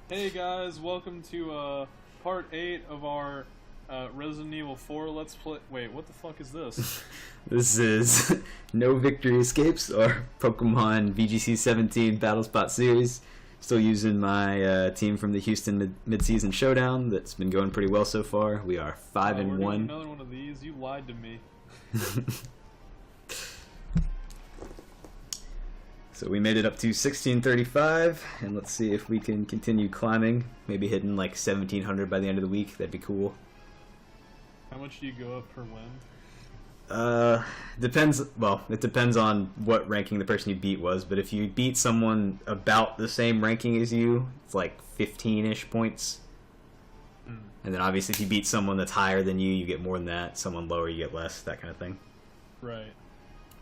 Hey guys, welcome to part 8 of our Resident Evil 4 Let's Play. Wait, what the fuck is this? This is No Victory Escapes, or Pokemon VGC 17 Battle Spot series. Still using my team from the Houston mid-season Showdown. That's been going pretty well so far. We are 5 and we're 1. doing another one of these. You lied to me. So we made it up to 1635, and let's see if we can continue climbing. Maybe hitting like 1700 by the end of the week. That'd be cool. How much do you go up per win? Depends. Well, it depends on what ranking the person you beat was. But if you beat someone about the same ranking as you, it's like 15-ish points. And then obviously if you beat someone that's higher than you get more than that. Someone lower, you get less. That kind of thing. Right.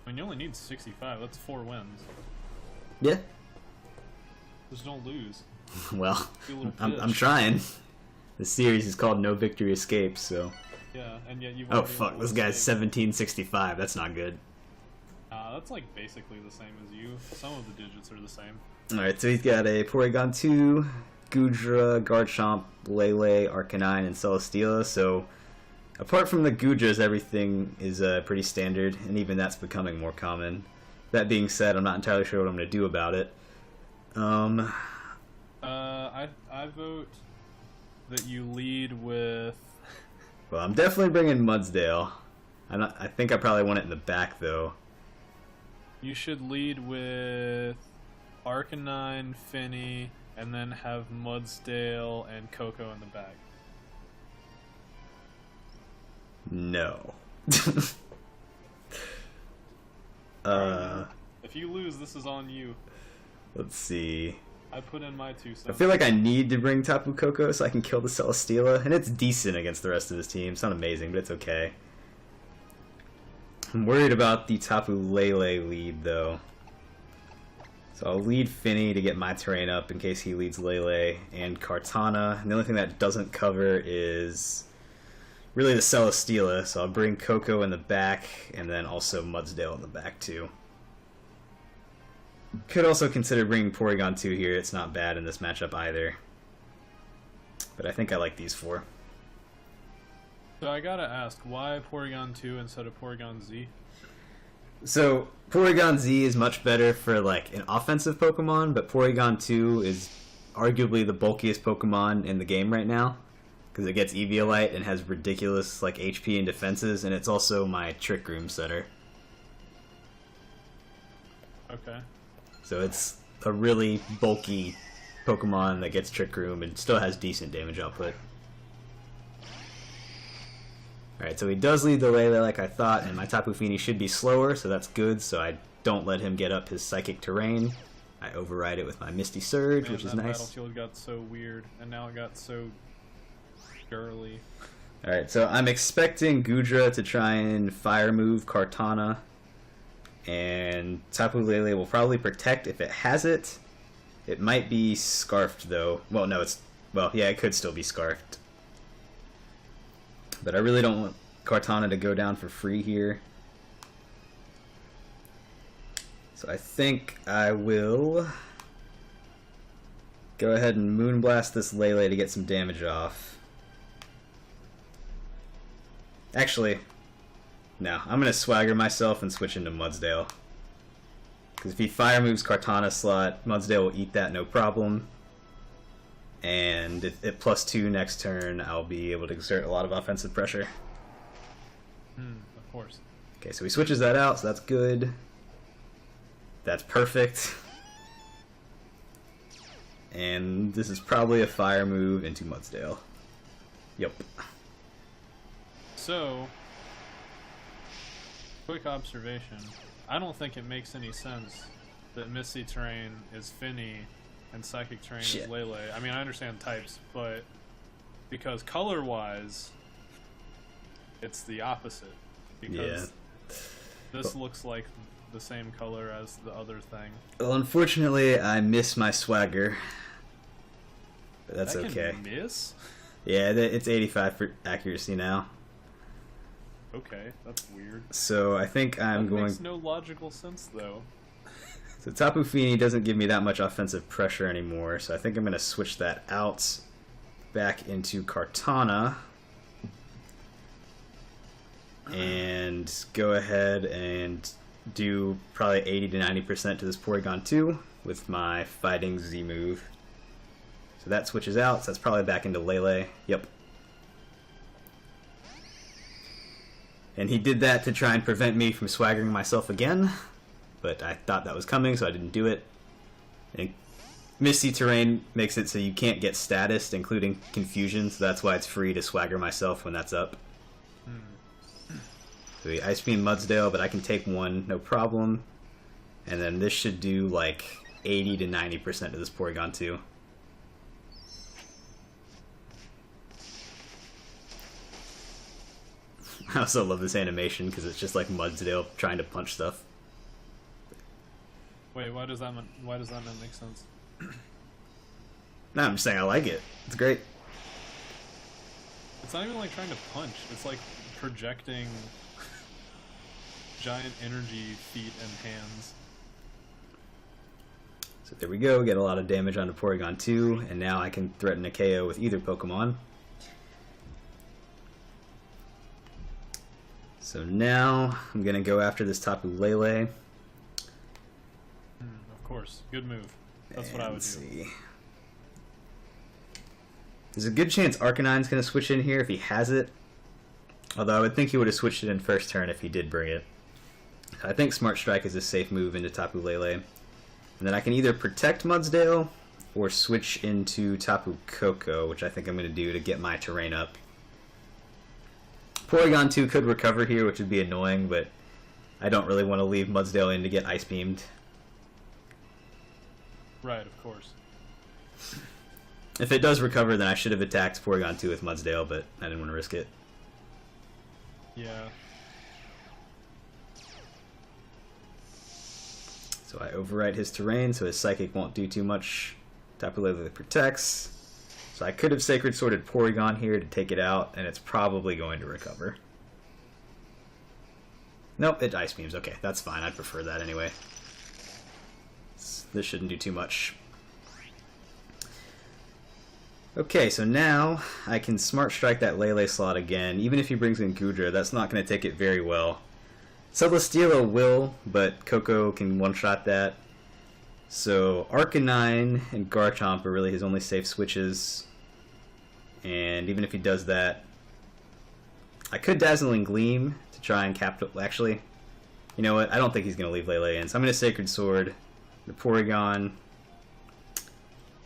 I mean, you only need 65. That's 4 wins. Yeah. Just don't lose. Well, Be a little I'm bitch. trying. The series is called No Victory Escapes, so. Yeah, and yet you've Oh already fuck! won This one guy's save. 1765. That's not good. That's like basically the same as you. Some of the digits are the same. All right, so he's got a Porygon2, Gudra, Garchomp, Lele, Arcanine, and Celesteela. So, apart from the Gudras, everything is pretty standard, and even that's becoming more common. That being said, I'm not entirely sure what I'm going to do about it. I vote that you lead with. Well, I'm definitely bringing Mudsdale. I think I probably want it in the back, though. You should lead with Arcanine, Finny, and then have Mudsdale and Koko in the back. No. If you lose, this is on you. Let's see. I put in my 2 I cents. feel like I need to bring Tapu Koko so I can kill the Celesteela, and it's decent against the rest of his team. It's not amazing, but it's okay. I'm worried about the Tapu Lele lead, though. So I'll lead Finny to get my terrain up in case he leads Lele and Kartana. And the only thing that doesn't cover is really the Celesteela, so I'll bring Koko in the back, and then also Mudsdale in the back, too. Could also consider bringing Porygon2 here. It's not bad in this matchup either. But I think I like these 4. So I gotta ask, why Porygon2 instead of Porygon-Z? So, Porygon Z is much better for, like, an offensive Pokemon, but Porygon 2 is arguably the bulkiest Pokemon in the game right now, because it gets Eviolite and has ridiculous, like, HP and defenses, and it's also my Trick Room setter. Okay. So it's a really bulky Pokemon that gets Trick Room and still has decent damage output. Alright, so he does lead the Lele like I thought, and my Tapu Fini should be slower, so that's good, so I don't let him get up his Psychic Terrain. I override it with my Misty Surge, Man, which is that nice. battlefield got so weird, and now it got so girly. Alright, so I'm expecting Gudra to try and Fire Move Kartana, and Tapu Lele will probably Protect if it has it. It might be Scarfed, though. Well, no, yeah, it could still be Scarfed. But I really don't want Kartana to go down for free here. So I think I will go ahead and Moonblast this Lele to get some damage off. Actually, no, I'm going to Swagger myself and switch into Mudsdale. Because if he Fire Moves Kartana slot, Mudsdale will eat that no problem. And at +2 next turn, I'll be able to exert a lot of offensive pressure. Of course. Okay, so he switches that out, so that's good. That's perfect. And this is probably a Fire move into Mudsdale. Yep. So, quick observation. I don't think it makes any sense that Misty Terrain is Finny and Psychic Terrain is Shit. Lele. I mean, I understand types, but because color-wise, it's the opposite. Because this looks like the same color as the other thing. Well, unfortunately, I miss my Swagger. But that's That okay. can miss? Yeah, it's 85 for accuracy now. Okay, that's weird. So I think I'm That going... makes no logical sense, though. So Tapu Fini doesn't give me that much offensive pressure anymore, so I think I'm going to switch that out back into Kartana. And go ahead and do probably 80 to 90% to this Porygon2 with my Fighting Z move. So that switches out, so that's probably back into Lele. Yep. And he did that to try and prevent me from swaggering myself again, but I thought that was coming, so I didn't do it. And Misty Terrain makes it so you can't get status, including Confusion, so that's why it's free to swagger myself when that's up. So we Ice Beam Mudsdale, but I can take one, no problem. And then this should do like 80 to 90% of this Porygon2. I also love this animation because it's just like Mudsdale trying to punch stuff. Wait, why does that not make sense? No, I'm just saying I like it. It's great. It's not even like trying to punch. It's like projecting giant energy feet and hands. So there we go, get a lot of damage onto Porygon2, and now I can threaten a KO with either Pokemon. So now I'm going to go after this Tapu Lele. Of course, good move. That's what I would do. There's a good chance Arcanine's going to switch in here if he has it. Although I would think he would have switched it in first turn if he did bring it. I think Smart Strike is a safe move into Tapu Lele. And then I can either protect Mudsdale or switch into Tapu Koko, which I think I'm going to do to get my terrain up. Porygon2 could recover here, which would be annoying, but I don't really want to leave Mudsdale in to get Ice Beamed. Right, of course. If it does recover, then I should have attacked Porygon2 with Mudsdale, but I didn't want to risk it. Yeah. So I overwrite his terrain, so his Psychic won't do too much. Tapu Lele protects. So I could have Sacred Sworded Porygon here to take it out, and it's probably going to recover. Nope, it Ice Beams. Okay, that's fine. I'd prefer that anyway. This shouldn't do too much. Okay, so now I can Smart Strike that Lele slot again. Even if he brings in Goodra, that's not going to take it very well. Celesteela will, but Koko can one-shot that. So Arcanine and Garchomp are really his only safe switches. And even if he does that, I could Dazzling Gleam to try and actually, you know what? I don't think he's going to leave Lele in. So I'm going to Sacred Sword the Porygon.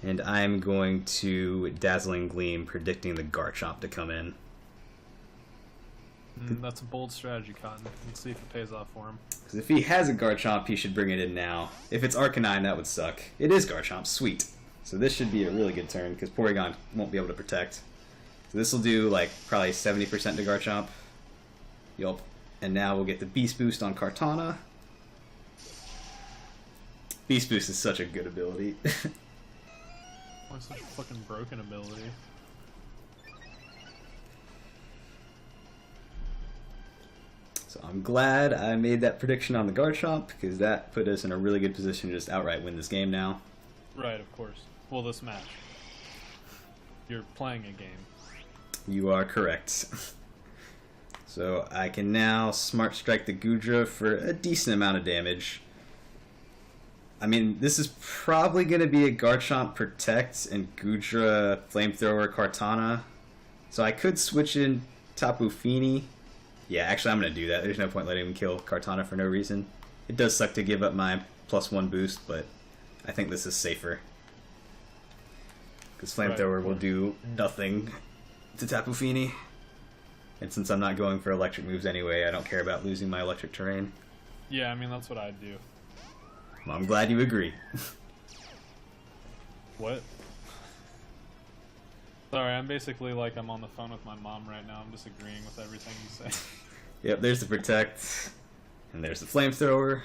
And I'm going to Dazzling Gleam, predicting the Garchomp to come in. That's a bold strategy, Cotton. Let's see if it pays off for him. Because if he has a Garchomp, he should bring it in now. If it's Arcanine, that would suck. It is Garchomp. Sweet. So this should be a really good turn, because Porygon won't be able to protect. So this will do, like, probably 70% to Garchomp. Yup. And now we'll get the Beast Boost on Kartana. Beast Boost is such a good ability. Why such a fucking broken ability? So I'm glad I made that prediction on the Garchomp, because that put us in a really good position to just outright win this game now. Right, of course. Well, this match. You're playing a game. You are correct. So I can now Smart Strike the Goodra for a decent amount of damage. I mean, this is probably going to be a Garchomp Protect and Goodra Flamethrower Kartana. So I could switch in Tapu Fini. Yeah, actually I'm going to do that. There's no point letting him kill Kartana for no reason. It does suck to give up my +1 boost, but I think this is safer. Because Flamethrower will do nothing to Tapu Fini. And since I'm not going for electric moves anyway, I don't care about losing my electric terrain. Yeah, I mean, that's what I'd do. Well, I'm glad you agree. What? Sorry, I'm basically like I'm on the phone with my mom right now. I'm just agreeing with everything you say. Yep, there's the Protect. And there's the Flamethrower.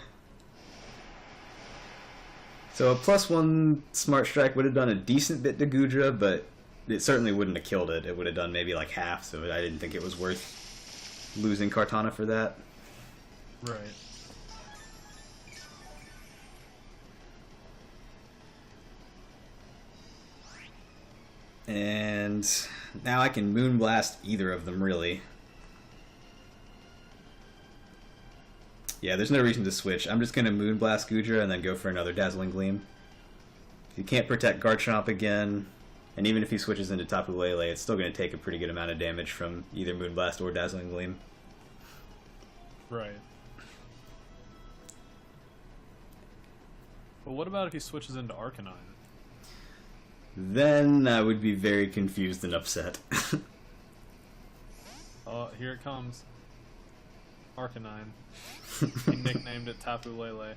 So a +1 Smart Strike would have done a decent bit to Goodra, but it certainly wouldn't have killed it. It would have done maybe like half, so I didn't think it was worth losing Kartana for that. Right. And now I can Moonblast either of them, really. Yeah, there's no reason to switch. I'm just going to Moonblast Goodra and then go for another Dazzling Gleam. If you can't protect Garchomp again, and even if he switches into Tapu Lele, it's still going to take a pretty good amount of damage from either Moonblast or Dazzling Gleam. Right. But what about if he switches into Arcanine? Then I would be very confused and upset. Oh, here it comes. Arcanine. He nicknamed it Tapu Lele.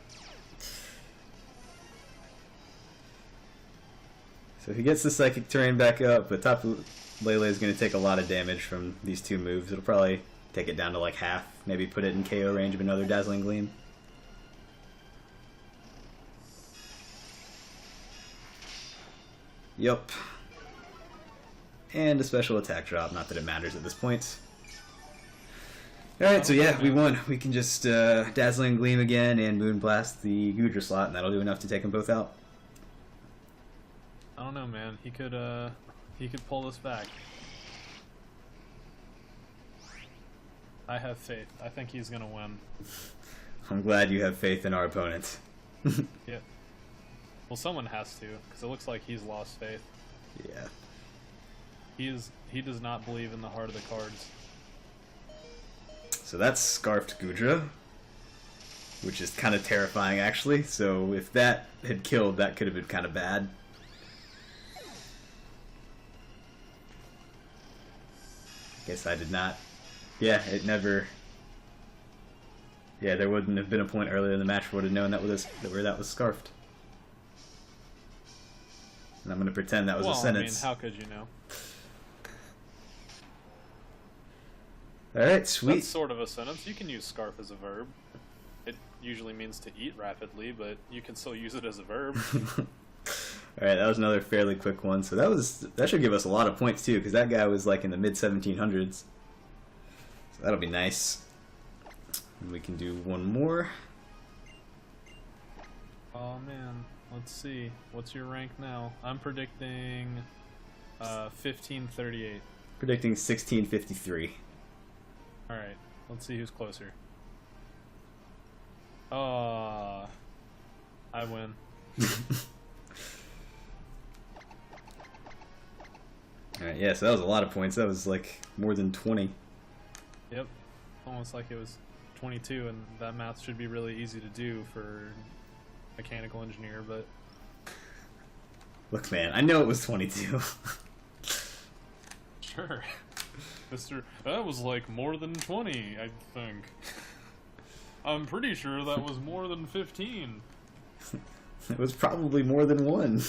So he gets the Psychic Terrain back up, but Tapu Lele is going to take a lot of damage from these two moves. It'll probably take it down to like half. Maybe put it in KO range of another Dazzling Gleam. Yup. And a special attack drop, not that it matters at this point. Alright, so yeah, we won. We can just Dazzling Gleam again and Moonblast the Goodra slot, and that'll do enough to take them both out. I don't know, man. He could pull this back. I have faith. I think he's gonna win. I'm glad you have faith in our opponent. Yeah. Well, someone has to, because it looks like he's lost faith. Yeah. He does not believe in the heart of the cards. So that's Scarfed Goodra, which is kind of terrifying, actually. So if that had killed, that could have been kind of bad. Guess I did not. Yeah, it never. Yeah, there wouldn't have been a point earlier in the match where I would have known that was Scarfed. And I'm going to pretend that was a sentence. I mean, how could you know? Alright, sweet. That's sort of a sentence. You can use Scarf as a verb. It usually means to eat rapidly, but you can still use it as a verb. Alright, that was another fairly quick one. So that should give us a lot of points too, because that guy was like in the mid-1700s. So that'll be nice. And we can do one more. Oh man, let's see. What's your rank now? I'm predicting 1538. Predicting 1653. Alright, let's see who's closer. I win. Alright, yeah, so that was a lot of points. That was like more than 20. Yep. Almost like it was 22, and that math should be really easy to do for mechanical engineer, but... Look, man, I know it was 22. Sure. That was like more than 20, I think. I'm pretty sure that was more than 15. It was probably more than one.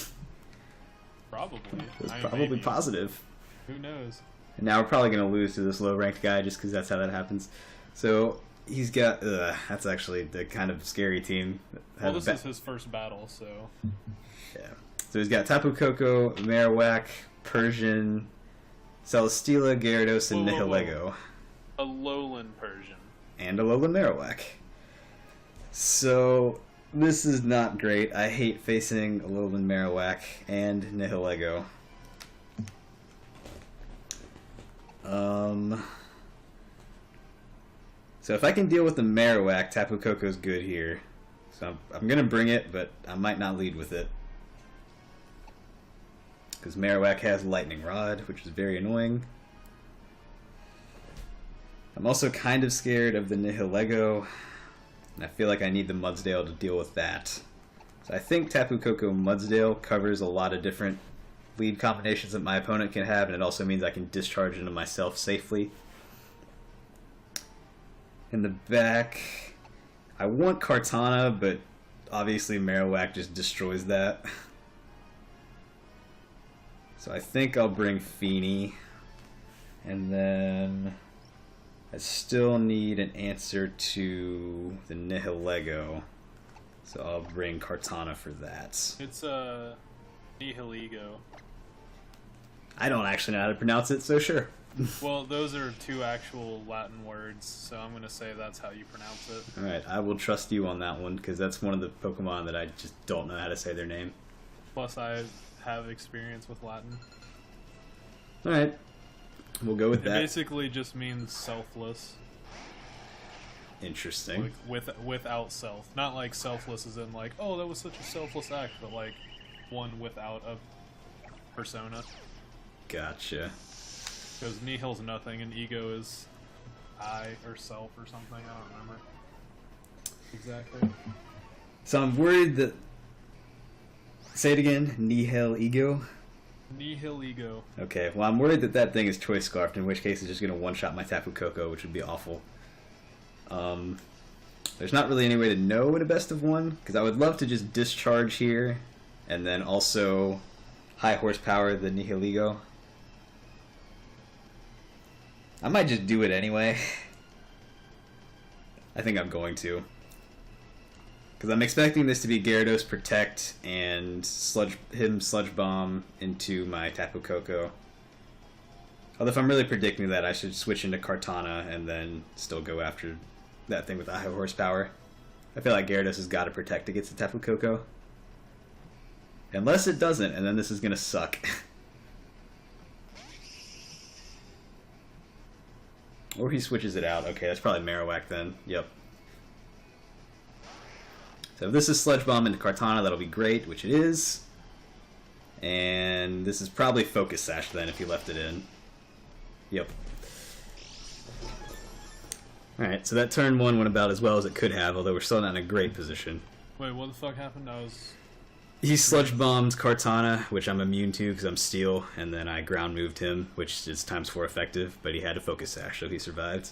Probably. It was probably positive. Who knows? And now we're probably going to lose to this low-ranked guy just because that's how that happens. So he's got... that's actually the kind of scary team. Well, this is his first battle, so... Yeah. So he's got Tapu Koko, Marowak, Persian, Celesteela, Gyarados, and Nihilego. A Lowland Persian. And a Lowland Marowak. So this is not great. I hate facing a Lowland Marowak and Nihilego. So if I can deal with the Marowak, Tapu Koko's good here. So I'm going to bring it, but I might not lead with it. Because Marowak has Lightning Rod, which is very annoying. I'm also kind of scared of the Nihilego, and I feel like I need the Mudsdale to deal with that. So I think Tapu Koko Mudsdale covers a lot of different lead combinations that my opponent can have, and it also means I can discharge into myself safely. In the back, I want Kartana, but obviously Marowak just destroys that. So I think I'll bring Feeny, and then I still need an answer to the Nihilego, so I'll bring Kartana for that. It's Nihilego. I don't actually know how to pronounce it, so sure. Well, those are two actual Latin words, so I'm going to say that's how you pronounce it. Alright, I will trust you on that one, because that's one of the Pokemon that I just don't know how to say their name. Plus, I have experience with Latin. Alright. We'll go with It that. basically just means selfless. Interesting. Like without self. Not like selfless as in like, oh, that was such a selfless act, but like one without a persona. Gotcha. Because nihil's nothing and ego is I or self or something. I don't remember exactly. So I'm worried that... Say it again. Nihil ego? Nihil ego. Okay, well I'm worried that that thing is Choice Scarfed, in which case it's just going to one-shot my Tapu Koko, which would be awful. There's not really any way to know in a best of one, because I would love to just Discharge here, and then also high horsepower the Nihil ego. I might just do it anyway. I think I'm going to. Because I'm expecting this to be Gyarados Protect and Sludge Bomb into my Tapu Koko. Although if I'm really predicting that, I should switch into Kartana and then still go after that thing with the high horsepower. I feel like Gyarados has got to protect against the Tapu Koko. Unless it doesn't, and then this is going to suck. Or he switches it out. Okay, that's probably Marowak then. Yep. So if this is Sludge Bomb into Kartana, that'll be great, which it is. And this is probably Focus Sash then if you left it in. Yep. Alright, so that turn one went about as well as it could have, although we're still not in a great position. Wait, what the fuck happened? He Sludge Bombed Kartana, which I'm immune to because I'm Steel, and then I ground moved him, which is ×4 effective, but he had a Focus Sash, so he survived.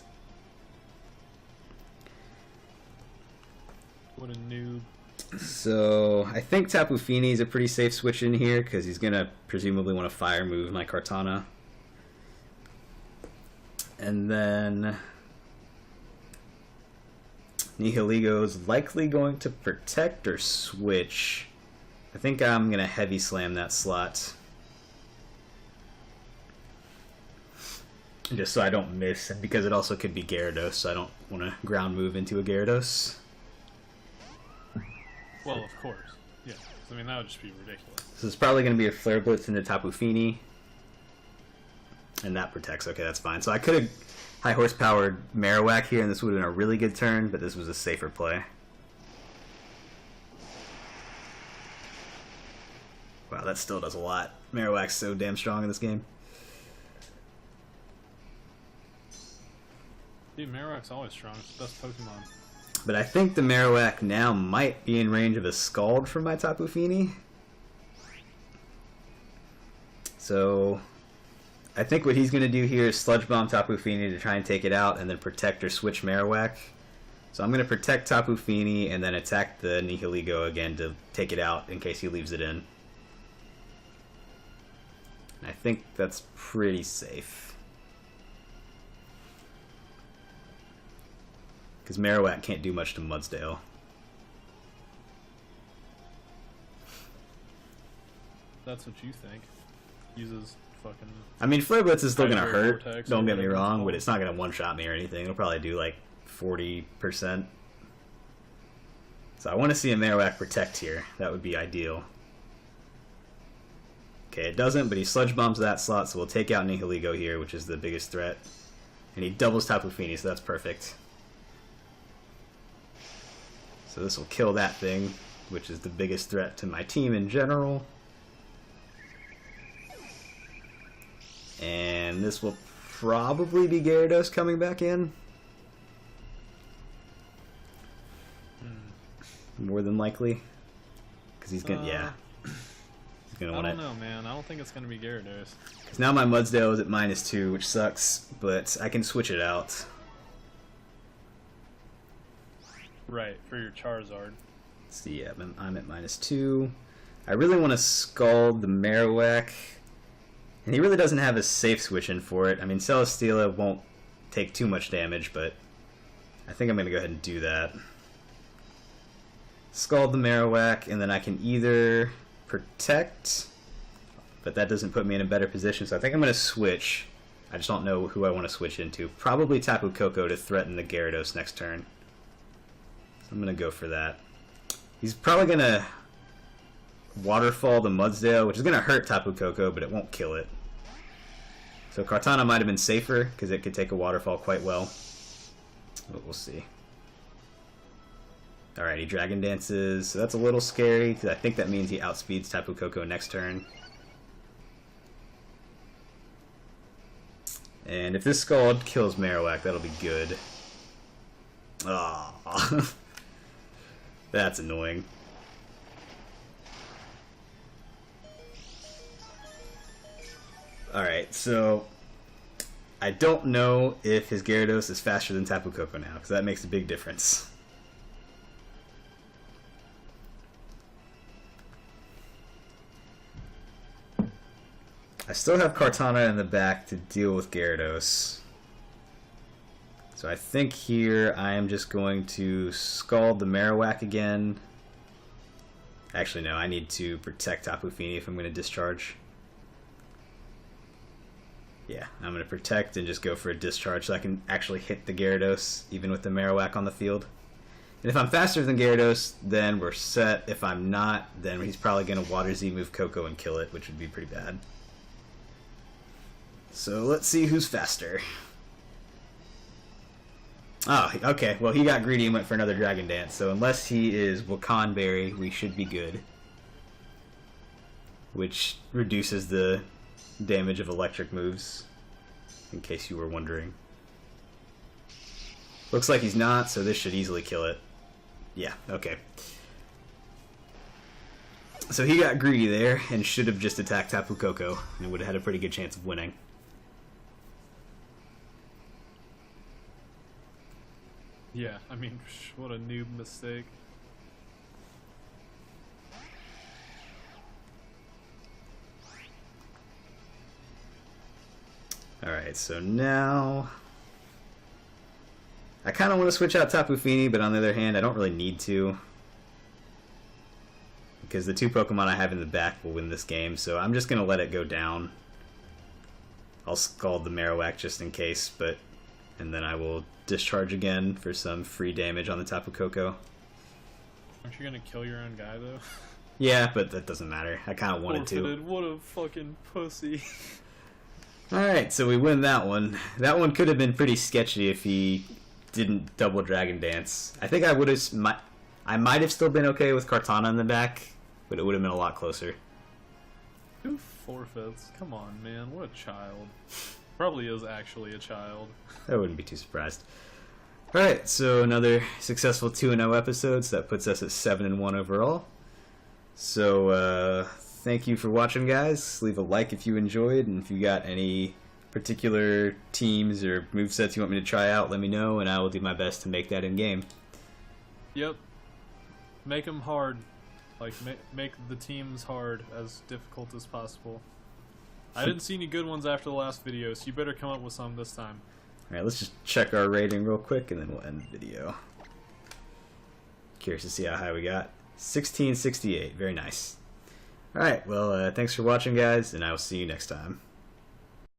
What a noob. So, I think Tapu Fini is a pretty safe switch in here, because he's going to presumably want to Fire Move my Kartana. And then Nihilego is likely going to Protect or Switch. I think I'm going to Heavy Slam that slot. Just so I don't miss, and because it also could be Gyarados, so I don't want to ground move into a Gyarados. Well, of course. Yeah. I mean, that would just be ridiculous. So it's probably going to be a Flare Blitz into Tapu Fini. And that protects. Okay, that's fine. So I could have high horsepowered Marowak here, and this would have been a really good turn, but this was a safer play. Wow, that still does a lot. Marowak's so damn strong in this game. Dude, Marowak's always strong. It's the best Pokemon. But I think the Marowak now might be in range of a Scald from my Tapu Fini. So I think what he's going to do here is Sludge Bomb Tapu Fini to try and take it out, and then Protect or Switch Marowak. So I'm going to Protect Tapu Fini and then attack the Nihilego again to take it out in case he leaves it in. I think that's pretty safe. Because Marowak can't do much to Mudsdale. That's what you think. Uses fucking... I mean, Flare Blitz is still going to hurt, Vortex don't or get me whatever it's wrong, called. but it's not going to one-shot me or anything. It'll probably do like 40%. So I want to see a Marowak Protect here. That would be ideal. Okay, it doesn't, but he Sludge Bombs that slot, so we'll take out Nihilego here, which is the biggest threat. And he doubles Tapu Fini, so that's perfect. So this will kill that thing, which is the biggest threat to my team in general. And this will probably be Gyarados coming back in. More than likely. Because he's gonna, yeah. He's gonna want it. I don't know, man. I don't think it's gonna be Gyarados. Because now my Mudsdale is at -2, which sucks, but I can switch it out. Right, for your Charizard. Let's see, yeah, I'm at -2. I really want to Scald the Marowak. And he really doesn't have a safe switch in for it. I mean, Celesteela won't take too much damage, but I think I'm going to go ahead and do that. Scald the Marowak, and then I can either Protect, but that doesn't put me in a better position, so I think I'm going to switch. I just don't know who I want to switch into. Probably Tapu Koko to threaten the Gyarados next turn. So I'm going to go for that. He's probably going to Waterfall the Mudsdale, which is going to hurt Tapu Koko, but it won't kill it. So Kartana might have been safer, because it could take a waterfall quite well. But we'll see. Alright, he Dragon Dances, so that's a little scary, because I think that means he outspeeds Tapu Koko next turn. And if this Scald kills Marowak, that'll be good. Ah, that's annoying. Alright, so I don't know if his Gyarados is faster than Tapu Koko now, because that makes a big difference. I still have Kartana in the back to deal with Gyarados. So I think here I am just going to Scald the Marowak again. Actually, no, I need to protect Tapu Fini if I'm going to Discharge. Yeah, I'm going to protect and just go for a Discharge so I can actually hit the Gyarados even with the Marowak on the field. And if I'm faster than Gyarados, then we're set. If I'm not, then he's probably going to Water Z move Koko and kill it, which would be pretty bad. So let's see who's faster. Oh, okay. Well, he got greedy and went for another Dragon Dance. So unless he is Wakanberry, we should be good. Which reduces the damage of electric moves, in case you were wondering. Looks like he's not, so this should easily kill it. Yeah, okay. So he got greedy there, and should have just attacked Tapu Koko, and would have had a pretty good chance of winning. Yeah, I mean, what a noob mistake. Alright, so now I kind of want to switch out Tapu Fini, but on the other hand, I don't really need to. Because the two Pokemon I have in the back will win this game, so I'm just going to let it go down. I'll Scald the Marowak just in case, and then I will Discharge again for some free damage on the Tapu Koko. Aren't you going to kill your own guy, though? Yeah, but that doesn't matter. I kind of wanted to. What a fucking pussy. Alright, so we win that one. That one could have been pretty sketchy if he didn't double Dragon Dance. I think I would have... I might have still been okay with Kartana in the back, but it would have been a lot closer. 2 forfeits? Come on, man. What a child. Probably is actually a child. I wouldn't be too surprised. Alright, so another successful 2-0 episodes. That puts us at 7-1 overall. So, thank you for watching, guys. Leave a like if you enjoyed, and if you got any particular teams or movesets you want me to try out, let me know, and I will do my best to make that in-game. Yep. Make them hard. Like, make the teams hard, as difficult as possible. I didn't see any good ones after the last video, so you better come up with some this time. Alright, let's just check our rating real quick, and then we'll end the video. Curious to see how high we got. 1668. Very nice. Alright, well, thanks for watching, guys, and I will see you next time.